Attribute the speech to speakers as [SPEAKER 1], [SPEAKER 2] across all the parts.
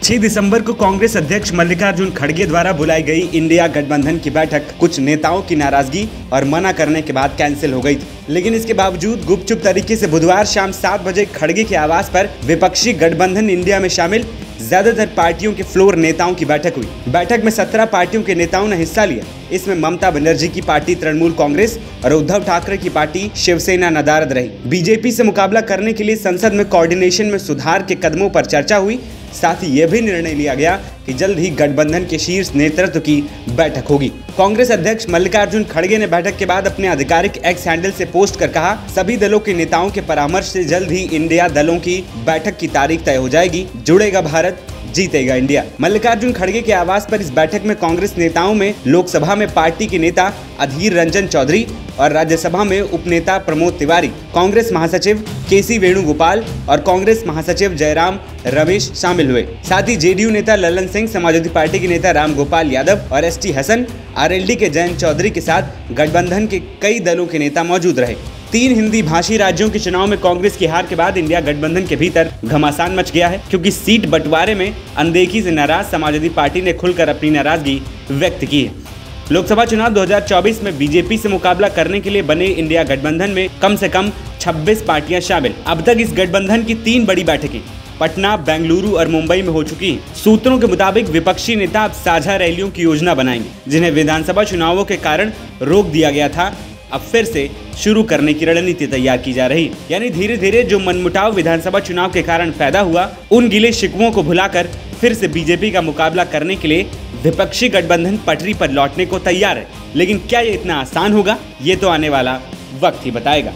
[SPEAKER 1] 6 दिसंबर को कांग्रेस अध्यक्ष मल्लिकार्जुन खड़गे द्वारा बुलाई गई इंडिया गठबंधन की बैठक कुछ नेताओं की नाराजगी और मना करने के बाद कैंसिल हो गई थी। लेकिन इसके बावजूद गुपचुप तरीके से बुधवार शाम 7 बजे खड़गे के आवास पर विपक्षी गठबंधन इंडिया में शामिल ज्यादातर पार्टियों के फ्लोर नेताओं की बैठक हुई। बैठक में 17 पार्टियों के नेताओं ने हिस्सा लिया। इसमें ममता बनर्जी की पार्टी तृणमूल कांग्रेस और उद्धव ठाकरे की पार्टी शिवसेना नदारद रही। बीजेपी से मुकाबला करने के लिए संसद में कोऑर्डिनेशन में सुधार के कदमों पर चर्चा हुई। साथ ही यह भी निर्णय लिया गया कि जल्द ही गठबंधन के शीर्ष नेतृत्व की बैठक होगी। कांग्रेस अध्यक्ष मल्लिकार्जुन खड़गे ने बैठक के बाद अपने आधिकारिक एक्स हैंडल से पोस्ट कर कहा, सभी दलों के नेताओं के परामर्श से जल्द ही इंडिया दलों की बैठक की तारीख तय हो जाएगी। जुड़ेगा भारत, जीतेगा इंडिया। मल्लिकार्जुन खड़गे के आवास पर इस बैठक में कांग्रेस नेताओं में लोकसभा में पार्टी के नेता अधीर रंजन चौधरी और राज्यसभा में उपनेता प्रमोद तिवारी, कांग्रेस महासचिव केसी वेणुगोपाल और कांग्रेस महासचिव जयराम रमेश शामिल हुए। साथ ही जेडीयू नेता ललन सिंह, समाजवादी पार्टी के नेता राम गोपाल यादव और एसटी हसन, आरएलडी के जयंत चौधरी के साथ गठबंधन के कई दलों के नेता मौजूद रहे। 3 हिंदी भाषी राज्यों के चुनाव में कांग्रेस की हार के बाद इंडिया गठबंधन के भीतर घमासान मच गया है, क्योंकि सीट बंटवारे में अनदेखी से नाराज समाजवादी पार्टी ने खुलकर अपनी नाराजगी व्यक्त की है। लोकसभा चुनाव 2024 में बीजेपी से मुकाबला करने के लिए बने इंडिया गठबंधन में कम से कम 26 पार्टियां शामिल। अब तक इस गठबंधन की 3 बड़ी बैठकें पटना, बेंगलुरु और मुंबई में हो चुकी हैं। सूत्रों के मुताबिक विपक्षी नेता अब साझा रैलियों की योजना बनाएंगे, जिन्हें विधानसभा चुनावों के कारण रोक दिया गया था। अब फिर से शुरू करने की रणनीति तैयार की जा रही है। यानी धीरे धीरे जो मनमुटाव विधानसभा चुनाव के कारण पैदा हुआ, उन गिले शिकवों को भुलाकर फिर से बीजेपी का मुकाबला करने के लिए विपक्षी गठबंधन पटरी पर लौटने को तैयार है। लेकिन क्या ये इतना आसान होगा, ये तो आने वाला वक्त ही बताएगा।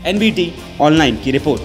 [SPEAKER 1] एनबीटी ऑनलाइन की रिपोर्ट।